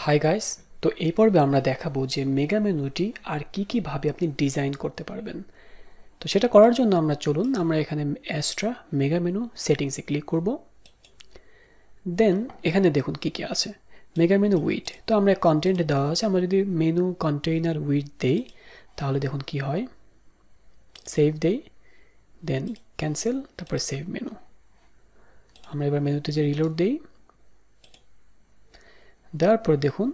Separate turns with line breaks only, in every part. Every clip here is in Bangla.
হাই গাইস, তো এই পর্বে আমরা দেখাবো যে মেগা মেনুটি আর কি ভাবে আপনি ডিজাইন করতে পারবেন। তো সেটা করার জন্য আমরা এখানে এক্সট্রা মেগা মেনু সেটিংসে ক্লিক করব। দেন এখানে দেখুন কি আছে। মেগা মেনু উইড, তো আমরা কন্টেন্ট দেওয়া আছে, আমরা যদি মেনু কন্টেইনার উইড দেই তাহলে দেখুন কি হয়। সেভ দেই, দেন ক্যান্সেল, তারপর সেভ মেনু। আমরা এবার মেনুতে যে রিলোড দেই, দেওয়ার পর দেখুন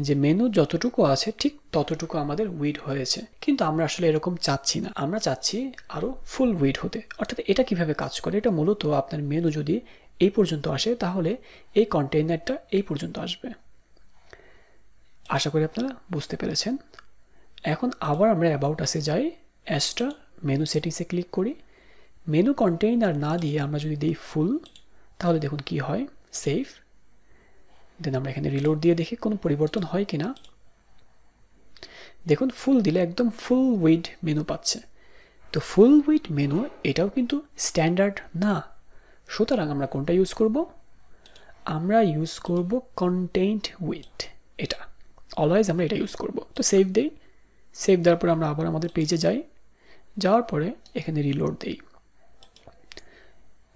যে মেনু যতটুকু আছে ঠিক ততটুকু আমাদের উইড হয়েছে, কিন্তু আমরা আসলে এরকম চাচ্ছি না। আমরা চাচ্ছি আরও ফুল উইড হতে। অর্থাৎ এটা কিভাবে কাজ করে, এটা মূলত আপনার মেনু যদি এই পর্যন্ত আসে তাহলে এই কন্টেইনারটা এই পর্যন্ত আসবে। আশা করি আপনারা বুঝতে পেরেছেন। এখন আবার আমরা অ্যাবাউট আসে যাই, এক্সট্রা মেনু সেটিংসে ক্লিক করি। মেনু কন্টেইনার না দিয়ে আমরা যদি দিই ফুল, তাহলে দেখুন কি হয়। সেভ, দেন আমরা এখানে রিলোড দিয়ে দেখি কোনো পরিবর্তন হয় কিনা। দেখুন ফুল দিলে একদম ফুল উইড মেনু পাচ্ছে। তো ফুল উইড মেনু এটাও কিন্তু স্ট্যান্ডার্ড না, সুতরাং আমরা কোনটা ইউজ করব? আমরা ইউজ করব কন্টেন্ট উইড। এটা অলওয়েজ আমরা এটা ইউজ করব। তো সেভ দেই, সেভ দেওয়ার পরে আমরা আবার আমাদের পেজে যাই, যাওয়ার পরে এখানে রিলোড দেই।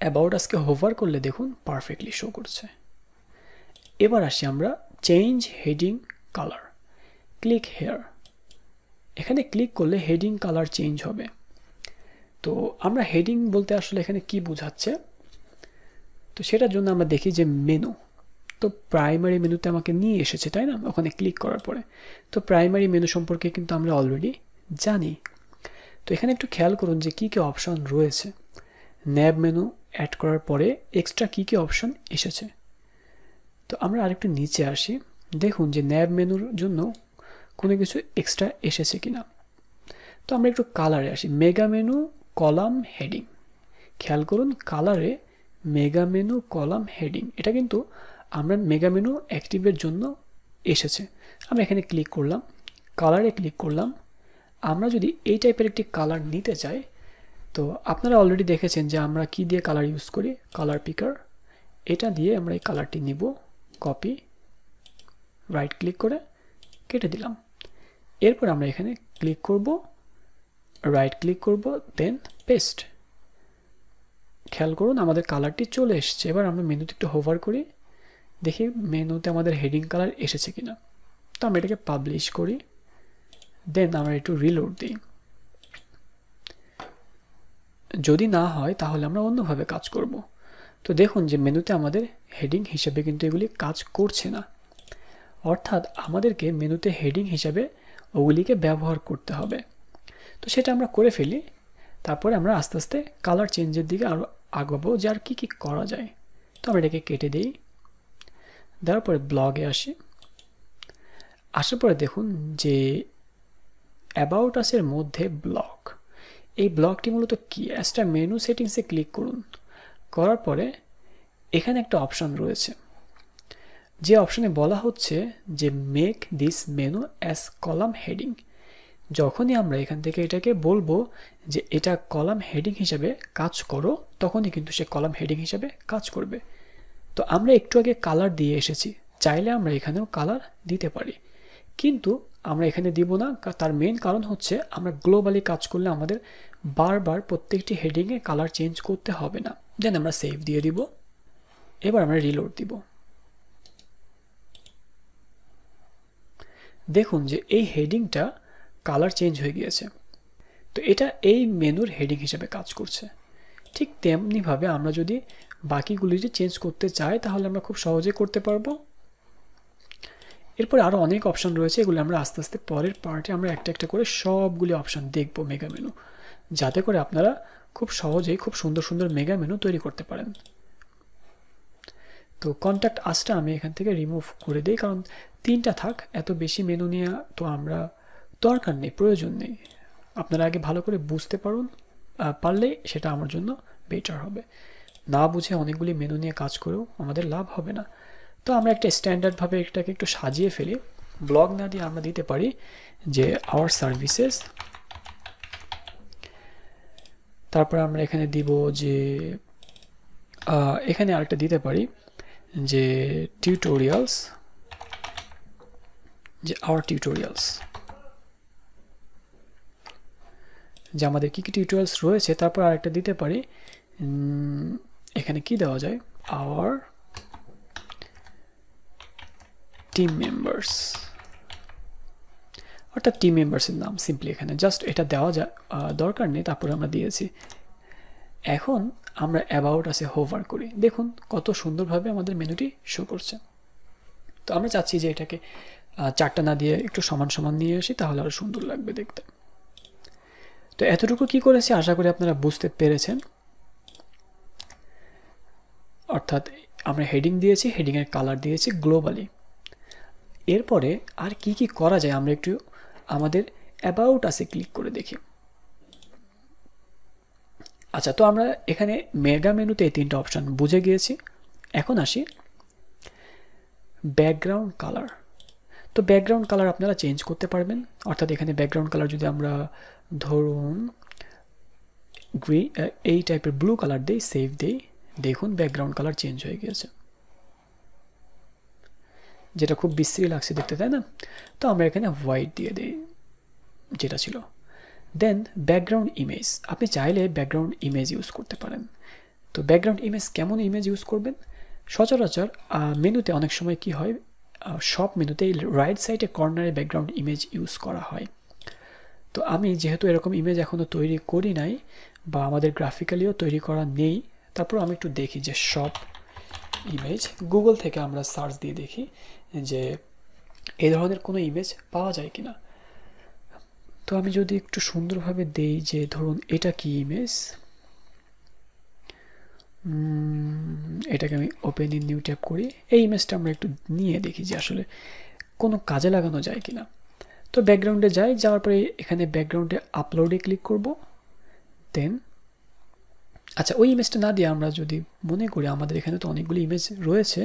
অ্যাবাউট আজকে হোভার করলে দেখুন পারফেক্টলি শো করছে। এবার আসি আমরা change heading colour, click here. এখানে ক্লিক করলে হেডিং কালার চেঞ্জ হবে। তো আমরা হেডিং বলতে আসলে এখানে কি বোঝাচ্ছে, তো সেটার জন্য আমরা দেখি যে মেনু, তো প্রাইমারি মেনুতে আমাকে নিয়ে এসেছে, তাই না? ওখানে ক্লিক করার পরে তো প্রাইমারি মেনু সম্পর্কে কিন্তু আমরা অলরেডি জানি। তো এখানে একটু খেয়াল করুন যে কী কী অপশান রয়েছে। ন্যাব মেনু অ্যাড করার পরে এক্সট্রা কী অপশান এসেছে। তো আমরা আরেকটু নিচে আসি, দেখুন যে ন্যাব মেনুর জন্য কোনো কিছু এক্সট্রা এসেছে কিনা। তো আমরা একটু কালারে আসি, মেগা মেনু কলাম হেডিং। খেয়াল করুন কালারে মেগা মেনু কলাম হেডিং, এটা কিন্তু আমরা মেগা মেনু অ্যাক্টিভের জন্য এসেছে। আমরা এখানে ক্লিক করলাম, কালারে ক্লিক করলাম। আমরা যদি এই টাইপের একটি কালার নিতে চাই, তো আপনারা অলরেডি দেখেছেন যে আমরা কি দিয়ে কালার ইউজ করি, কালার পিকার। এটা দিয়ে আমরা এই কালারটি নিব, কপি, রাইট ক্লিক করে কেটে দিলাম। এরপর আমরা এখানে ক্লিক করব, রাইট ক্লিক করব, দেন পেস্ট। খেয়াল করুন আমাদের কালারটি চলে এসছে। এবার আমরা মেনুতে একটু হোভার করি, দেখি মেনুতে আমাদের হেডিং কালার এসেছে কিনা। তো আমরা এটাকে পাবলিশ করি, দেন আমরা একটু রিলোড দিই। যদি না হয় তাহলে আমরা অন্যভাবে কাজ করব। তো দেখুন যে মেনুতে আমাদের হেডিং হিসেবে কিন্তু এগুলি কাজ করছে না। অর্থাৎ আমাদেরকে মেনুতে হেডিং হিসাবে ওগুলিকে ব্যবহার করতে হবে। তো সেটা আমরা করে ফেলি, তারপরে আমরা আস্তে আস্তে কালার চেঞ্জের দিকে আরও আগাবো যে আর কী করা যায়। তো আমরা এটাকে কেটে দিই, দেওয়ার পরে ব্লগে আসি। আসার পরে দেখুন যে অ্যাবাউট আসের মধ্যে ব্লগ, এই ব্লগটি মূলত কি, একটা মেনু সেটিংসে ক্লিক করুন। করার পরে এখানে একটা অপশান রয়েছে, যে অপশানে বলা হচ্ছে যে make this menu as column heading. যখনই আমরা এখান থেকে এটাকে বলবো যে এটা কলাম হেডিং হিসাবে কাজ করো, তখনই কিন্তু সে কলাম হেডিং হিসাবে কাজ করবে। তো আমরা একটু আগে কালার দিয়ে এসেছি, চাইলে আমরা এখানেও কালার দিতে পারি, কিন্তু আমরা এখানে দিব না। তার মেন কারণ হচ্ছে আমরা গ্লোবালি কাজ করলে আমাদের বারবার প্রত্যেকটি হেডিংয়ে কালার চেঞ্জ করতে হবে না। দেন আমরা সেভ দিয়ে দিব। এবার আমরা রিলোড দিব। দেখুন যে এই হেডিংটা কালার চেঞ্জ হয়ে গিয়েছে। তো এটা এই মেনুর হেডিং হিসেবে কাজ করছে। ঠিক তেমনিভাবে আমরা যদি বাকিগুলি চেঞ্জ করতে চাই তাহলে আমরা খুব সহজে করতে পারবো। এরপরে আরও অনেক অপশান রয়েছে, এগুলো আমরা আস্তে আস্তে পরের পার্টে আমরা একটা একটা করে সবগুলি অপশান দেখব মেগা মেনু, যাতে করে আপনারা খুব সহজেই খুব সুন্দর সুন্দর মেগা মেনু তৈরি করতে পারেন। তো কন্ট্যাক্ট আসটা আমি এখান থেকে রিমুভ করে দিই, কারণ 3টা থাক, এত বেশি মেনু নিয়ে তো আমরা দরকার নেই, প্রয়োজন নেই। আপনারা আগে ভালো করে বুঝতে পারলে সেটা আমার জন্য বেটার হবে। না বুঝে অনেকগুলি মেনু নিয়ে কাজ করেও আমাদের লাভ হবে না। তো আমরা একটা স্ট্যান্ডার্ডভাবে এটাকে একটু সাজিয়ে ফেলি। ব্লগ না দিয়ে আমরা দিতে পারি যে আওয়ার সার্ভিসেস, তারপর আমরা এখানে দিব যে এখানে আরেকটা দিতে পারি যে টিউটোরিয়ালস, যে আওয়ার টিউটোরিয়ালস, যে আমাদের কী কী টিউটোরিয়ালস রয়েছে। তারপর আরেকটা দিতে পারি, এখানে কি দেওয়া যায়, আওয়ার টিম মেম্বার্স, অর্থাৎ টিম মেম্বার্সের নাম সিম্পলি এখানে জাস্ট এটা দেওয়া দরকার নেই। তারপরে আমরা দিয়েছি। এখন আমরা অ্যাবাউট আছে হোভার করি, দেখুন কত সুন্দরভাবে আমাদের মেনুটি শো করছে। তো আমরা চাচ্ছি যে এটাকে 4টা না দিয়ে একটু সমান সমান নিয়ে আসি, তাহলে আরও সুন্দর লাগবে দেখতে। তো এতটুকু কি করেছি আশা করি আপনারা বুঝতে পেরেছেন। অর্থাৎ আমরা হেডিং দিয়েছি, হেডিংয়ের কালার দিয়েছি গ্লোবালি। এরপরে আর কি কি করা যায় আমরা একটু আমাদের অ্যাবাউট আছে ক্লিক করে দেখি। আচ্ছা, তো আমরা এখানে মেগা মেনুতে এই 3টা অপশান বুঝে গিয়েছি। এখন আসি ব্যাকগ্রাউন্ড কালার। তো ব্যাকগ্রাউন্ড কালার আপনারা চেঞ্জ করতে পারবেন। অর্থাৎ এখানে ব্যাকগ্রাউন্ড কালার যদি আমরা ধরুন এই টাইপের ব্লু কালার দিই, সেভ দিই, দেখুন ব্যাকগ্রাউন্ড কালার চেঞ্জ হয়ে গিয়েছে, যেটা খুব বিশ্রী লাগছে দেখতে, তাই না? তো আমরা এখানে হোয়াইট দিয়ে দিই যেটা ছিল। দেন ব্যাকগ্রাউন্ড ইমেজ, আপনি চাইলে ব্যাকগ্রাউন্ড ইমেজ ইউজ করতে পারেন। তো ব্যাকগ্রাউন্ড ইমেজ কেমন ইমেজ ইউজ করবেন? সচরাচর মেনুতে অনেক সময় কি হয়, সব মেনুতে রাইট সাইডে কর্নারে ব্যাকগ্রাউন্ড ইমেজ ইউজ করা হয়। তো আমি যেহেতু এরকম ইমেজ এখনও তৈরি করি নাই বা আমাদের গ্রাফিক্যালিও তৈরি করা নেই, তারপর আমি একটু দেখি যে সব ইমেজ গুগল থেকে আমরা সার্চ দিয়ে দেখি যে এই ধরনের কোনো ইমেজ পাওয়া যায় কিনা। তো আমি যদি একটু সুন্দরভাবে দেই যে ধরুন এটা কি ইমেজ, এটাকে আমি ওপেন ইন নিউ ট্যাব করি, এই ইমেজটা আমরা একটু নিয়ে দেখি যে আসলে কোনো কাজে লাগানো যায় কিনা। তো ব্যাকগ্রাউন্ডে যাই, যাওয়ার পরে এখানে ব্যাকগ্রাউন্ডে আপলোডে ক্লিক করব। দেন আচ্ছা, ওই ইমেজটা না দিয়ে আমরা যদি মনে করি আমাদের এখানে তো অনেকগুলো ইমেজ রয়েছে,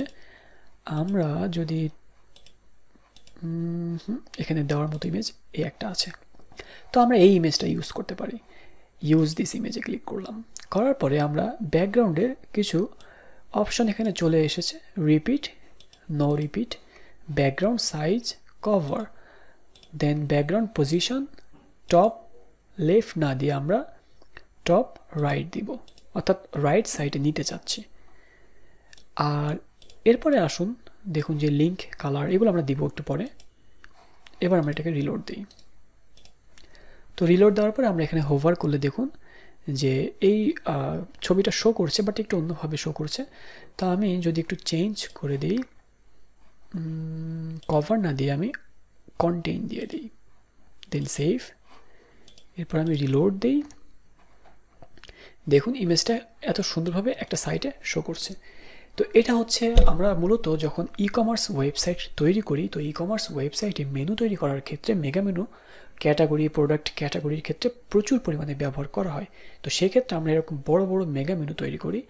আমরা যদি এখানে দেওয়ার মতো ইমেজ এই একটা আছে, তো আমরা এই ইমেজটা ইউজ করতে পারি। ইউজ দিস ইমেজে ক্লিক করলাম, করার পরে আমরা ব্যাকগ্রাউন্ডের কিছু অপশন এখানে চলে এসেছে, repeat, no repeat, background size, cover, then background position, top left না দিয়ে আমরা টপ রাইট দিব, অর্থাৎ রাইট সাইডে নিতে চাচ্ছি। আর এরপরে আসুন দেখুন যে লিঙ্ক কালার, এগুলো আমরা দিব একটু পরে। এবার আমরা এটাকে রিলোড দিই। তো রিলোড দেওয়ার পরে আমরা এখানে হোভার করলে দেখুন যে এই ছবিটা শো করছে, বাট একটু অন্যভাবে শো করছে। তা আমি যদি একটু চেঞ্জ করে দিই, কভার না দিয়ে আমি কন্টেইন দিয়ে দিই, দেন সেভ। এরপর আমি রিলোড দিই, দেখুন ইমেজটা এত সুন্দরভাবে একটা সাইটে শো করছে। তো এটা হচ্ছে আমরা মূলত যখন ই কমার্স ওয়েবসাইট তৈরি করি, তো ই কমার্স ওয়েবসাইটে মেনু তৈরি করার ক্ষেত্রে মেগা মেনু ক্যাটাগরি, প্রোডাক্ট ক্যাটাগরির ক্ষেত্রে প্রচুর পরিমাণে ব্যবহার করা হয়। তো সেক্ষেত্রে আমরা এরকম বড় বড় মেগা মেনু তৈরি করি,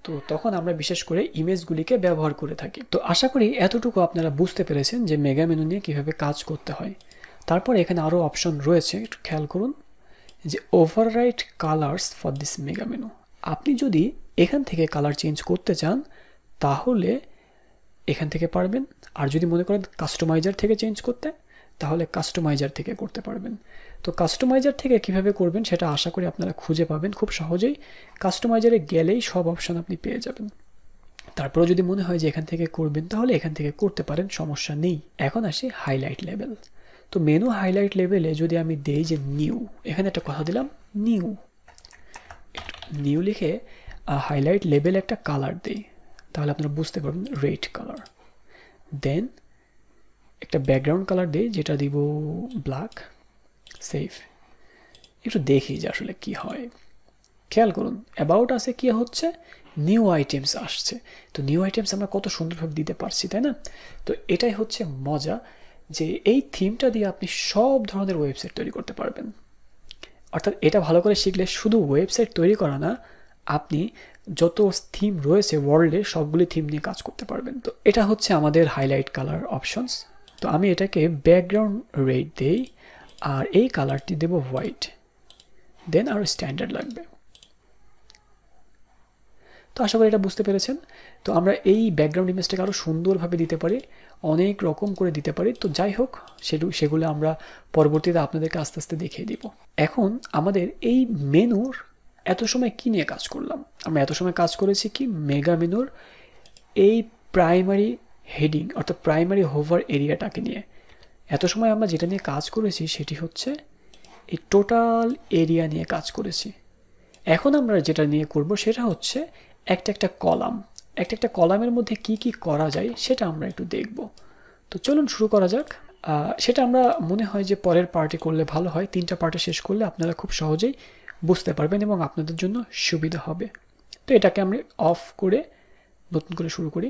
তো তখন আমরা বিশেষ করে ইমেজগুলিকে ব্যবহার করে থাকি। তো আশা করি এতটুকু আপনারা বুঝতে পেরেছেন যে মেগা মেনু নিয়ে কীভাবে কাজ করতে হয়। তারপর এখানে আরও অপশন রয়েছে, একটু খেয়াল করুন যে overwrite colours for this mega menu. আপনি যদি এখান থেকে কালার চেঞ্জ করতে চান তাহলে এখান থেকে পারবেন, আর যদি মনে করেন কাস্টমাইজার থেকে চেঞ্জ করতে তাহলে কাস্টমাইজার থেকে করতে পারবেন। তো কাস্টমাইজার থেকে কিভাবে করবেন সেটা আশা করি আপনারা খুঁজে পাবেন খুব সহজেই। কাস্টমাইজারে গেলেই সব অপশন আপনি পেয়ে যাবেন। তারপরে যদি মনে হয় যে এখান থেকে করবেন তাহলে এখান থেকে করতে পারেন, সমস্যা নেই। এখন আসি হাইলাইট লেভেল। তো মেনু হাইলাইট লেভেলে যদি আমি দেই যে নিউ, এখানে একটা কথা দিলাম নিউ, নিউ লিখে হাইলাইট লেভেল একটা কালার দিই, তাহলে আপনারা বুঝতে পারবেন রেড কালার। দেন একটা ব্যাকগ্রাউন্ড কালার দিই যেটা দিব ব্ল্যাক, সেভ। একটু দেখি যে আসলে কি হয়। খেয়াল করুন অ্যাবাউট আছে কি হচ্ছে, নিউ আইটেমস আসছে। তো নিউ আইটেমস আমরা কত সুন্দরভাবে দিতে পারছি, তাই না? তো এটাই হচ্ছে মজা, যে এই থিমটা দিয়ে আপনি সব ধরনের ওয়েবসাইট তৈরি করতে পারবেন। অর্থাৎ এটা ভালো করে শিখলে শুধু ওয়েবসাইট তৈরি করা না, আপনি যত থিম রয়েছে ওয়ার্ল্ডে সবগুলি থিম নিয়ে কাজ করতে পারবেন। তো এটা হচ্ছে আমাদের হাইলাইট কালার অপশনস। তো আমি এটাকে ব্যাকগ্রাউন্ড রেড দেই, আর এই কালারটি দেব হোয়াইট, দেন আরও স্ট্যান্ডার্ড লাগবে। তো তো আশা করি এটা বুঝতে পেরেছেন। তো আমরা এই ব্যাকগ্রাউন্ড ইমেজটাকে আরও সুন্দরভাবে দিতে পারি, অনেক রকম করে দিতে পারি। তো যাই হোক, সেগুলো আমরা পরবর্তীতে আপনাদেরকে আস্তে আস্তে দেখিয়ে দিব। এখন আমাদের এই মেনুর এত সময় কি নিয়ে কাজ করলাম? আমরা এত সময় কাজ করেছি কি মেগা মেনুর এই প্রাইমারি হেডিং অর্থাৎ প্রাইমারি হোভার এরিয়াটাকে নিয়ে। এত সময় আমরা যেটা নিয়ে কাজ করেছি সেটি হচ্ছে এই টোটাল এরিয়া নিয়ে কাজ করেছি। এখন আমরা যেটা নিয়ে করব সেটা হচ্ছে একটা কলাম, একটা কলামের মধ্যে কি কি করা যায় সেটা আমরা একটু দেখব। তো চলুন শুরু করা যাক। সেটা আমরা মনে হয় যে পরের পার্টে করলে ভালো হয়। 3টা পার্টে শেষ করলে আপনারা খুব সহজেই বুঝতে পারবেন এবং আপনাদের জন্য সুবিধা হবে। তো এটাকে আমরা অফ করে নতুন করে শুরু করি।